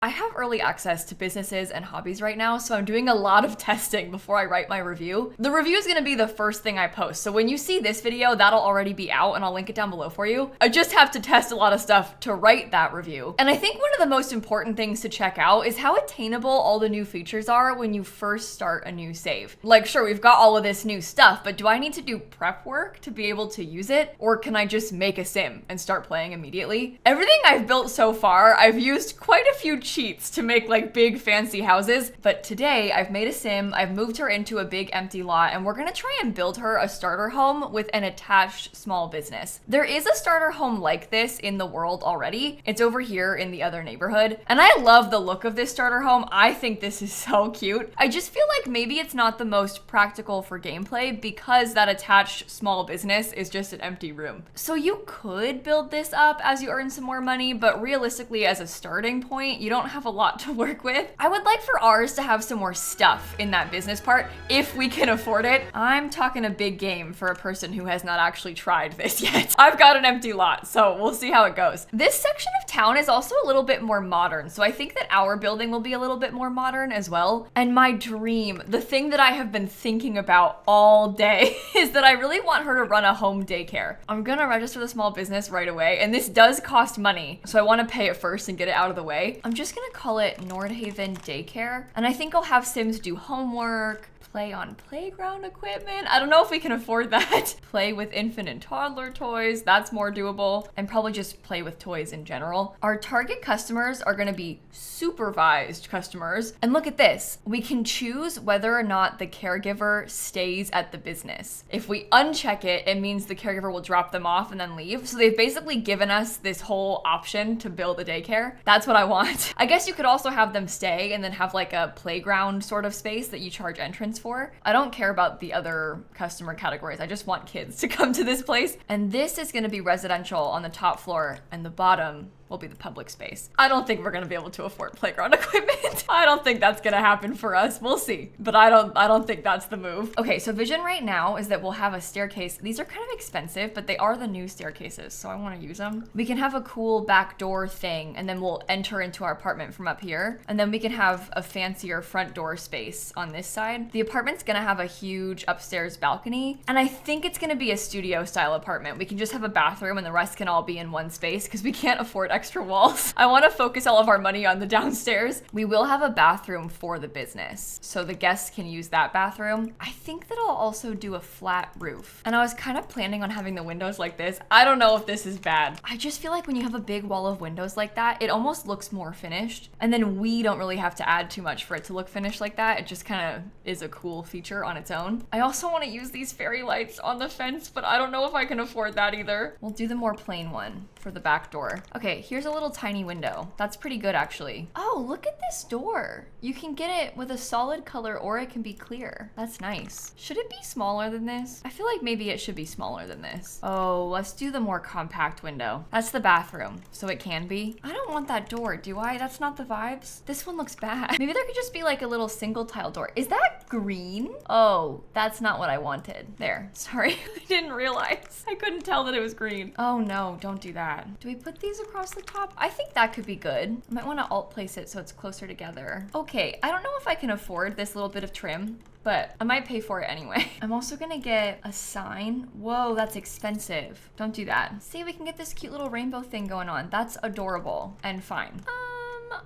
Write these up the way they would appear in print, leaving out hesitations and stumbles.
I have early access to businesses and hobbies right now, so I'm doing a lot of testing before I write my review. The review is gonna be the first thing I post, so when you see this video, that'll already be out and I'll link it down below for you. I just have to test a lot of stuff to write that review. And I think one of the most important things to check out is how attainable all the new features are when you first start a new save. Like, sure, we've got all of this new stuff, but do I need to do prep work to be able to use it? Or can I just make a sim and start playing immediately? Everything I've built so far, I've used quite a few cheats to make like big fancy houses, but today I've made a sim, I've moved her into a big empty lot, and we're gonna try and build her a starter home with an attached small business. There is a starter home like this in the world already. It's over here in the other neighborhood, and I love the look of this starter home. I think this is so cute. I just feel like maybe it's not the most practical for gameplay because that attached small business is just an empty room. So you could build this up as you earn some more money, but realistically as a starting point, you don't have a lot to work with. I would like for ours to have some more stuff in that business part if we can afford it. I'm talking a big game for a person who has not actually tried this yet. I've got an empty lot, so we'll see how it goes. This section of town is also a little bit more modern, so I think that our building will be a little bit more modern as well. And my dream, the thing that I have been thinking about all day is that I really want her to run a home daycare. I'm gonna register the small business right away, and this does cost money, so I want to pay it first and get it out of the way. I'm just gonna call it Nordhaven Daycare, and I think I'll have Sims do homework, play on playground equipment. I don't know if we can afford that. Play with infant and toddler toys, that's more doable, and probably just play with toys in general. Our target customers are gonna be supervised customers. And look at this, we can choose whether or not the caregiver stays at the business. If we uncheck it, it means the caregiver will drop them off and then leave. So they've basically given us this whole option to build a daycare. That's what I want. I guess you could also have them stay and then have like a playground sort of space that you charge entrance for. I don't care about the other customer categories. I just want kids to come to this place. And this is gonna be residential on the top floor, and the bottom will be the public space. I don't think we're gonna be able to afford playground equipment. I don't think that's gonna happen for us. We'll see, but I don't think that's the move. Okay, so vision right now is that we'll have a staircase. These are kind of expensive, but they are the new staircases, so I wanna use them. We can have a cool back door thing, and then we'll enter into our apartment from up here, and then we can have a fancier front door space on this side. The apartment's gonna have a huge upstairs balcony, and I think it's gonna be a studio style apartment. We can just have a bathroom and the rest can all be in one space because we can't afford extra walls. I want to focus all of our money on the downstairs. We will have a bathroom for the business, so the guests can use that bathroom. I think that I'll also do a flat roof. And I was kind of planning on having the windows like this. I don't know if this is bad. I just feel like when you have a big wall of windows like that, it almost looks more finished. And then we don't really have to add too much for it to look finished like that. It just kind of is a cool feature on its own. I also want to use these fairy lights on the fence, but I don't know if I can afford that either. We'll do the more plain one for the back door. Okay, here's a little tiny window. That's pretty good actually. Oh, look at this door. You can get it with a solid color or it can be clear. That's nice. Should it be smaller than this? I feel like maybe it should be smaller than this. Oh, let's do the more compact window. That's the bathroom, so it can be. I don't want that door, do I? That's not the vibes. This one looks bad. Maybe there could just be like a little single tile door. Is that green? Oh, that's not what I wanted. There, sorry. I didn't realize. I couldn't tell that it was green. Oh no, don't do that. Do we put these across the top? I think that could be good. I might want to alt place it so it's closer together. Okay, I don't know if I can afford this little bit of trim, but I might pay for it anyway. I'm also gonna get a sign. Whoa, that's expensive. Don't do that. See, we can get this cute little rainbow thing going on. That's adorable and fine.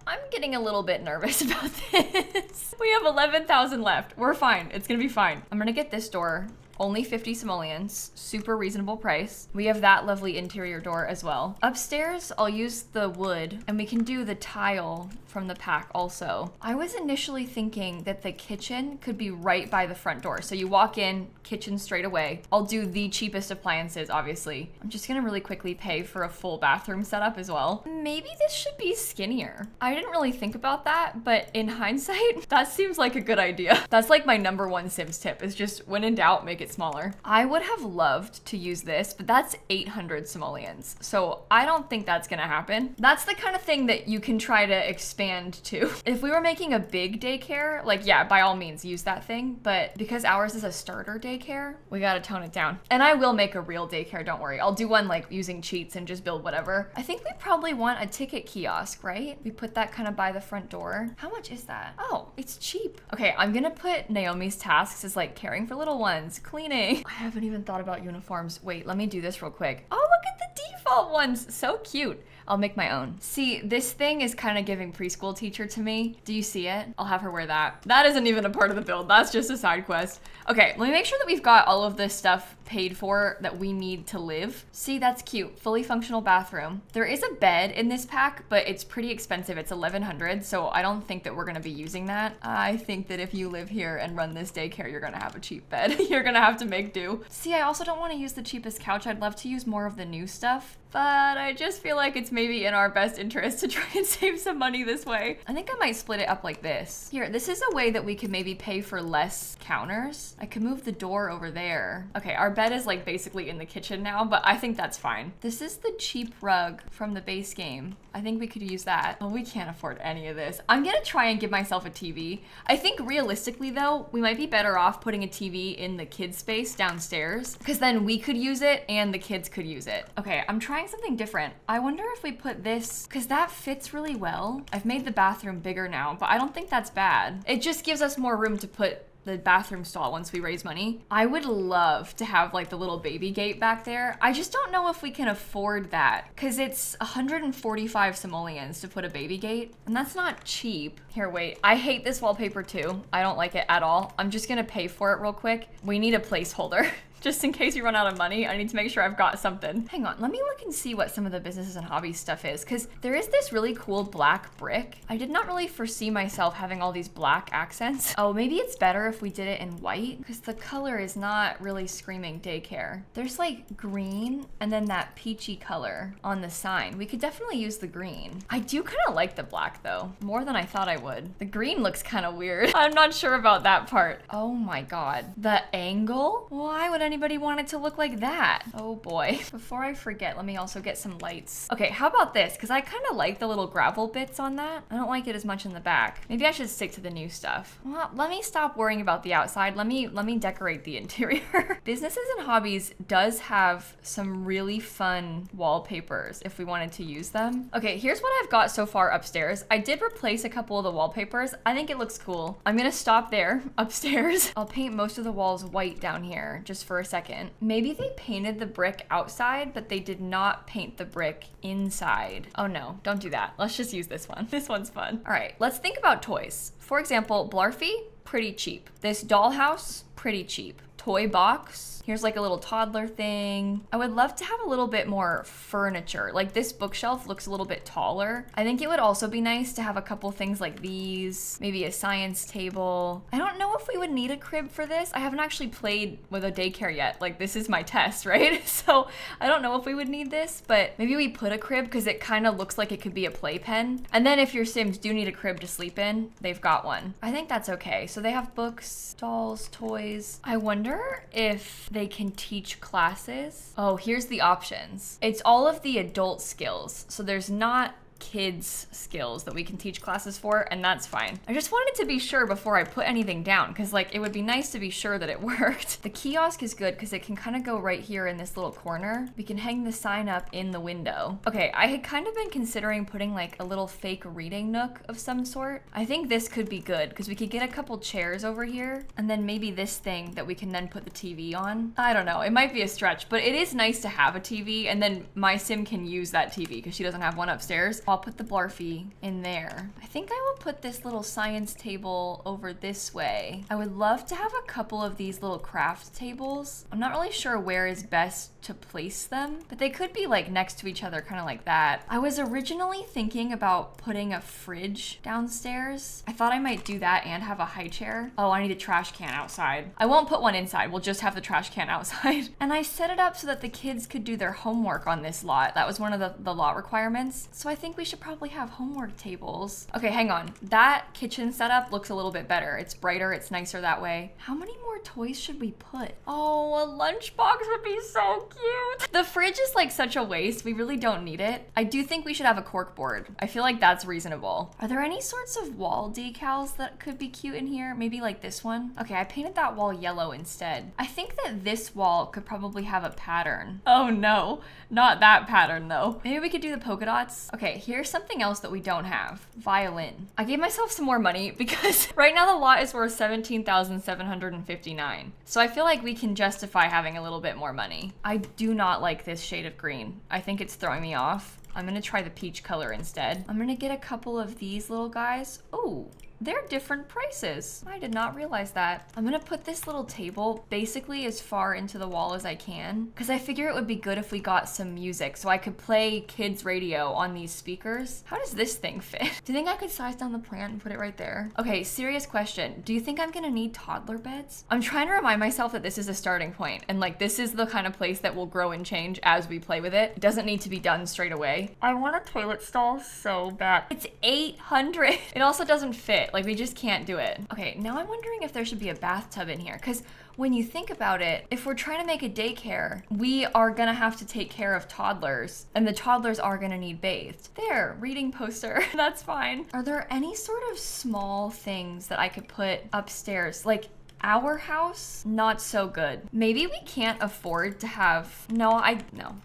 I'm getting a little bit nervous about this. We have 11,000 left. We're fine. It's gonna be fine. I'm gonna get this door. Only 50 simoleons, super reasonable price. We have that lovely interior door as well. Upstairs, I'll use the wood and we can do the tile from the pack also. I was initially thinking that the kitchen could be right by the front door. So you walk in, kitchen straight away. I'll do the cheapest appliances, obviously. I'm just gonna really quickly pay for a full bathroom setup as well. Maybe this should be skinnier. I didn't really think about that, but in hindsight, that seems like a good idea. That's like my #1 Sims tip is just when in doubt, make it it smaller. I would have loved to use this, but that's 800 simoleons. So I don't think that's gonna happen. That's the kind of thing that you can try to expand to. If we were making a big daycare, like yeah, by all means use that thing. But because ours is a starter daycare, we gotta tone it down. And I will make a real daycare, don't worry. I'll do one like using cheats and just build whatever. I think we probably want a ticket kiosk, right? We put that kind of by the front door. How much is that? Oh, it's cheap. Okay, I'm gonna put Naomi's tasks as like caring for little ones, cleaning. I haven't even thought about uniforms. Wait, let me do this real quick. Oh, look at the default ones. So cute. I'll make my own. See, this thing is kind of giving preschool teacher to me. Do you see it? I'll have her wear that. That isn't even a part of the build. That's just a side quest. Okay, let me make sure that we've got all of this stuff paid for that we need to live. See, that's cute. Fully functional bathroom. There is a bed in this pack, but it's pretty expensive. It's 1100, so I don't think that we're gonna be using that. I think that if you live here and run this daycare, you're gonna have a cheap bed. You're gonna have to make do. See, I also don't want to use the cheapest couch. I'd love to use more of the new stuff, but I just feel like it's maybe in our best interest to try and save some money this way. I think I might split it up like this. Here, this is a way that we could maybe pay for less counters. I could move the door over there. Okay, our bed is like basically in the kitchen now, but I think that's fine. This is the cheap rug from the base game. I think we could use that. Oh, we can't afford any of this. I'm gonna try and give myself a TV. I think realistically though, we might be better off putting a TV in the kids space downstairs, because then we could use it and the kids could use it. Okay, I'm trying something different. I wonder if we put this, because that fits really well. I've made the bathroom bigger now, but I don't think that's bad. It just gives us more room to put the bathroom stall once we raise money. I would love to have like the little baby gate back there. I just don't know if we can afford that, because it's 145 simoleons to put a baby gate, and that's not cheap. Here, wait, I hate this wallpaper too. I don't like it at all. I'm just gonna pay for it real quick. We need a placeholder. Just in case we run out of money, I need to make sure I've got something. Hang on, let me look and see what some of the businesses and hobbies stuff is, because there is this really cool black brick. I did not really foresee myself having all these black accents. Oh, maybe it's better if we did it in white, because the color is not really screaming daycare. There's like green and then that peachy color on the sign. We could definitely use the green. I do kind of like the black though, more than I thought I would. The green looks kind of weird. I'm not sure about that part. Oh my God, the angle? Why would anybody want it to look like that? Oh boy. Before I forget, let me also get some lights. Okay, how about this? Because I kind of like the little gravel bits on that. I don't like it as much in the back. Maybe I should stick to the new stuff. Well, let me stop worrying about the outside. Let me decorate the interior. Businesses and Hobbies does have some really fun wallpapers if we wanted to use them. Okay, here's what I've got so far upstairs. I did replace a couple of the wallpapers. I think it looks cool. I'm gonna stop there upstairs. I'll paint most of the walls white down here just for a second. Maybe they painted the brick outside, but they did not paint the brick inside. Oh no, don't do that. Let's just use this one. This one's fun. All right, let's think about toys. For example, Blarfy, pretty cheap. This dollhouse, pretty cheap. Toy box. Here's like a little toddler thing. I would love to have a little bit more furniture. Like this bookshelf looks a little bit taller. I think it would also be nice to have a couple things like these, maybe a science table. I don't know if we would need a crib for this. I haven't actually played with a daycare yet. Like this is my test, right? So I don't know if we would need this, but maybe we put a crib because it kind of looks like it could be a playpen. And then if your Sims do need a crib to sleep in, they've got one. I think that's okay. So they have books, dolls, toys. I wonder if they can teach classes. Oh, here's the options. It's all of the adult skills. So there's not kids skills that we can teach classes for, and that's fine. I just wanted to be sure before I put anything down, because like it would be nice to be sure that it worked. The kiosk is good because it can kind of go right here in this little corner. We can hang the sign up in the window. Okay, I had kind of been considering putting like a little fake reading nook of some sort. I think this could be good because we could get a couple chairs over here and then maybe this thing that we can then put the TV on. I don't know, it might be a stretch, but it is nice to have a TV, and then my Sim can use that TV because she doesn't have one upstairs. I'll put the Blarfy in there. I think I will put this little science table over this way. I would love to have a couple of these little craft tables. I'm not really sure where is best to place them, but they could be like next to each other, kind of like that. I was originally thinking about putting a fridge downstairs. I thought I might do that and have a high chair. Oh, I need a trash can outside. I won't put one inside. We'll just have the trash can outside. And I set it up so that the kids could do their homework on this lot. That was one of the lot requirements. So I think think we should probably have homework tables. Okay, hang on. That kitchen setup looks a little bit better. It's brighter, it's nicer that way. How many more toys should we put? Oh, a lunchbox would be so cute. The fridge is like such a waste. We really don't need it. I do think we should have a cork board. I feel like that's reasonable. Are there any sorts of wall decals that could be cute in here? Maybe like this one? Okay, I painted that wall yellow instead. I think that this wall could probably have a pattern. Oh no, not that pattern though. Maybe we could do the polka dots. Okay, here's something else that we don't have. Violin. I gave myself some more money because right now the lot is worth $17,759. So I feel like we can justify having a little bit more money. I do not like this shade of green. I think it's throwing me off. I'm gonna try the peach color instead. I'm gonna get a couple of these little guys. Oh, they're different prices. I did not realize that. I'm gonna put this little table basically as far into the wall as I can because I figure it would be good if we got some music so I could play kids radio on these speakers. How does this thing fit? Do you think I could size down the plant and put it right there? Okay, serious question. Do you think I'm gonna need toddler beds? I'm trying to remind myself that this is a starting point and like this is the kind of place that will grow and change as we play with it. It doesn't need to be done straight away. I want a toilet stall so bad. It's $800. It also doesn't fit. Like we just can't do it. Okay, now I'm wondering if there should be a bathtub in here because when you think about it, if we're trying to make a daycare, we are gonna have to take care of toddlers and the toddlers are gonna need bathed. There, reading poster, that's fine. Are there any sort of small things that I could put upstairs? Like our house, not so good. Maybe we can't afford to have, no,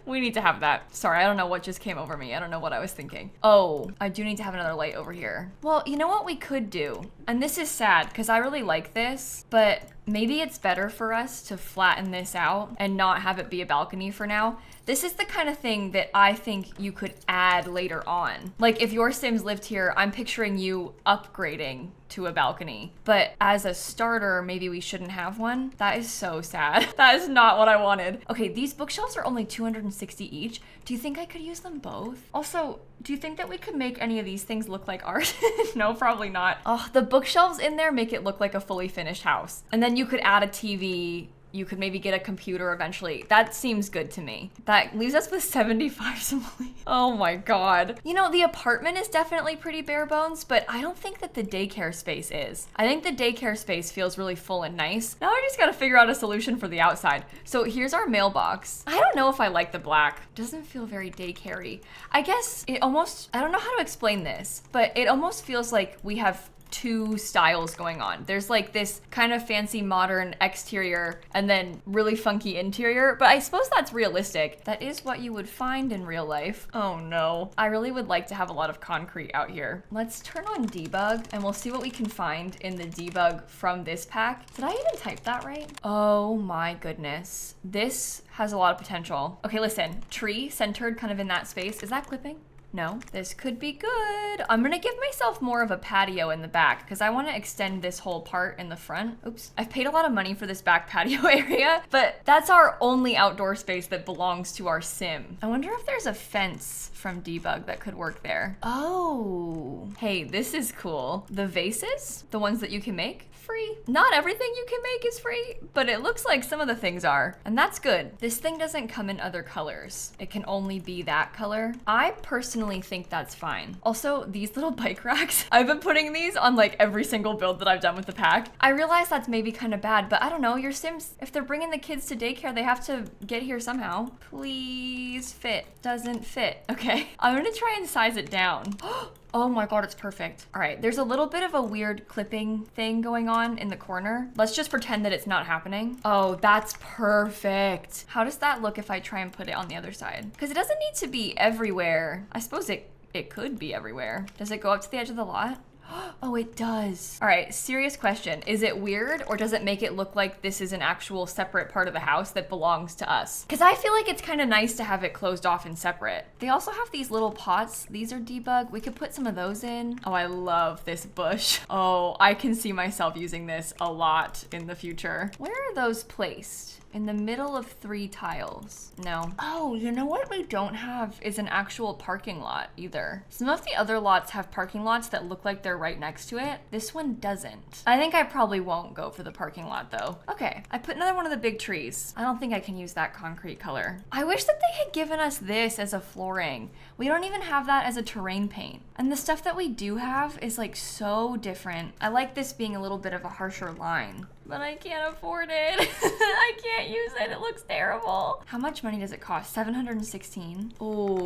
we need to have that. Sorry, I don't know what just came over me. I don't know what I was thinking. Oh, I do need to have another light over here. Well, you know what we could do? And this is sad because I really like this, but maybe it's better for us to flatten this out and not have it be a balcony for now. This is the kind of thing that I think you could add later on. Like if your Sims lived here, I'm picturing you upgrading to a balcony. But as a starter, maybe we shouldn't have one. That is so sad. That is not what I wanted. Okay, these bookshelves are only $260 each. Do you think I could use them both? Also, do you think that we could make any of these things look like art? No, probably not. Oh, the bookshelves in there make it look like a fully finished house. And then you could add a TV. You could maybe get a computer eventually. That seems good to me. That leaves us with 75 simoleons. Oh my God. You know, the apartment is definitely pretty bare bones, but I don't think that the daycare space is. I think the daycare space feels really full and nice. Now I just gotta figure out a solution for the outside. So here's our mailbox. I don't know if I like the black. It doesn't feel very daycare-y. I guess it almost, I don't know how to explain this, but it almost feels like we have two styles going on. There's like this kind of fancy modern exterior and then really funky interior, but I suppose that's realistic. That is what you would find in real life. Oh no. I really would like to have a lot of concrete out here. Let's turn on debug and we'll see what we can find in the debug from this pack. Did I even type that right? Oh my goodness. This has a lot of potential. Okay, listen, tree centered kind of in that space. Is that clipping? No, this could be good. I'm gonna give myself more of a patio in the back because I want to extend this whole part in the front. Oops, I've paid a lot of money for this back patio area, but that's our only outdoor space that belongs to our sim. I wonder if there's a fence from debug that could work there. Oh, hey, this is cool. The vases, the ones that you can make, free. Not everything you can make is free, but it looks like some of the things are, and that's good. This thing doesn't come in other colors. It can only be that color. I personally think that's fine. Also, these little bike racks, I've been putting these on like every single build that I've done with the pack. I realize that's maybe kind of bad, but I don't know, your Sims, if they're bringing the kids to daycare, they have to get here somehow. Please fit. Doesn't fit. Okay, I'm gonna try and size it down. Oh my God, it's perfect. All right, there's a little bit of a weird clipping thing going on in the corner. Let's just pretend that it's not happening. Oh, that's perfect. How does that look if I try and put it on the other side? Because it doesn't need to be everywhere. I suppose it could be everywhere. Does it go up to the edge of the lot? Oh, it does. All right, serious question. Is it weird or does it make it look like this is an actual separate part of the house that belongs to us? Because I feel like it's kind of nice to have it closed off and separate. They also have these little pots. These are debug. We could put some of those in. Oh, I love this bush. Oh, I can see myself using this a lot in the future. Where are those placed? In the middle of 3 tiles. No. Oh, you know what we don't have is an actual parking lot either. Some of the other lots have parking lots that look like they're right next to it. This one doesn't. I think I probably won't go for the parking lot though. Okay, I put another one of the big trees. I don't think I can use that concrete color. I wish that they had given us this as a flooring. We don't even have that as a terrain paint. And the stuff that we do have is like so different. I like this being a little bit of a harsher line, but I can't afford it. I can't use it. It looks terrible. How much money does it cost? 716. Oh,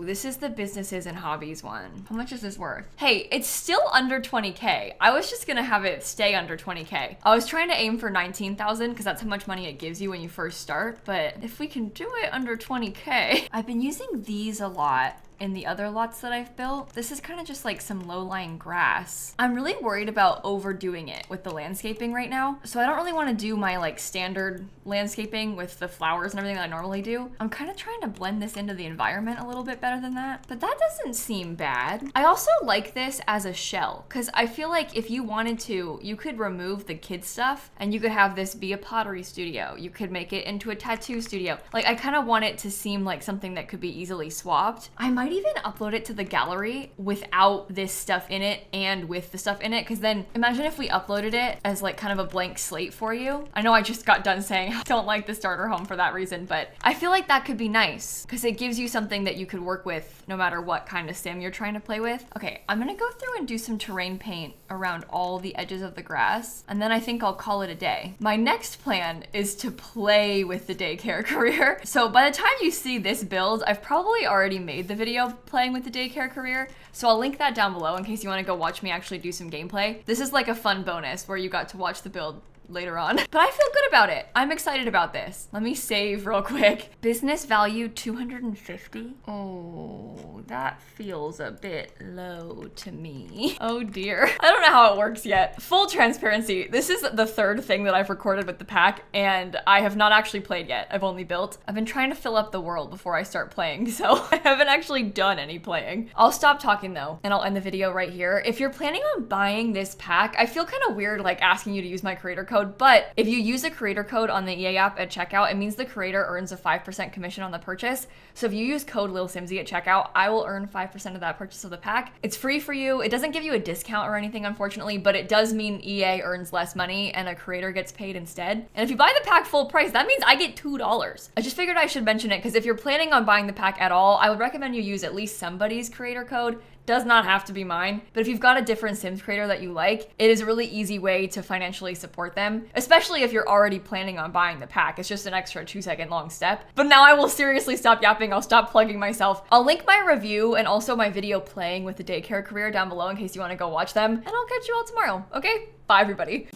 this is the businesses and hobbies one. How much is this worth? Hey, it's still under 20K. I was just gonna have it stay under 20K. I was trying to aim for 19,000 because that's how much money it gives you when you first start. But if we can do it under 20K, I've been using these a lot in the other lots that I've built. This is kind of just like some low-lying grass. I'm really worried about overdoing it with the landscaping right now. So I don't really want to do my like standard landscaping with the flowers and everything that I normally do. I'm kind of trying to blend this into the environment a little bit better than that, but that doesn't seem bad. I also like this as a shell because I feel like if you wanted to, you could remove the kids stuff and you could have this be a pottery studio. You could make it into a tattoo studio. Like I kind of want it to seem like something that could be easily swapped. I might even upload it to the gallery without this stuff in it and with the stuff in it, because then imagine if we uploaded it as like kind of a blank slate for you. I know I just got done saying I don't like the starter home for that reason, but I feel like that could be nice because it gives you something that you could work with no matter what kind of sim you're trying to play with. Okay, I'm gonna go through and do some terrain paint around all the edges of the grass, and then I think I'll call it a day. My next plan is to play with the daycare career. So by the time you see this build, I've probably already made the video playing with the daycare career, so I'll link that down below in case you want to go watch me actually do some gameplay. This is like a fun bonus where you got to watch the build later on. But I feel good about it. I'm excited about this. Let me save real quick. Business value 250. Oh, that feels a bit low to me. Oh dear. I don't know how it works yet. Full transparency, this is the 3rd thing that I've recorded with the pack and I have not actually played yet. I've only built. I've been trying to fill up the world before I start playing, so I haven't actually done any playing. I'll stop talking though and I'll end the video right here. If you're planning on buying this pack, I feel kind of weird like asking you to use my creator code, but if you use a creator code on the EA app at checkout, it means the creator earns a 5% commission on the purchase. So if you use code lilsimsie at checkout, I will earn 5% of that purchase of the pack. It's free for you. It doesn't give you a discount or anything, unfortunately, but it does mean EA earns less money and a creator gets paid instead. And if you buy the pack full price, that means I get $2. I just figured I should mention it because if you're planning on buying the pack at all, I would recommend you use at least somebody's creator code. Does not have to be mine, but if you've got a different Sims creator that you like, it is a really easy way to financially support them, especially if you're already planning on buying the pack. It's just an extra 2-second long step. But now I will seriously stop yapping. I'll stop plugging myself. I'll link my review and also my video playing with the daycare career down below in case you want to go watch them, and I'll catch you all tomorrow. Okay? Bye, everybody.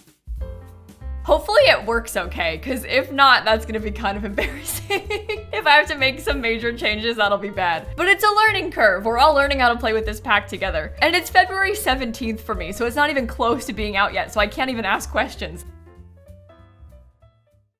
Hopefully it works okay, because if not, that's gonna be kind of embarrassing. If I have to make some major changes, that'll be bad. But it's a learning curve. We're all learning how to play with this pack together. And it's February 17th for me, so it's not even close to being out yet, so I can't even ask questions.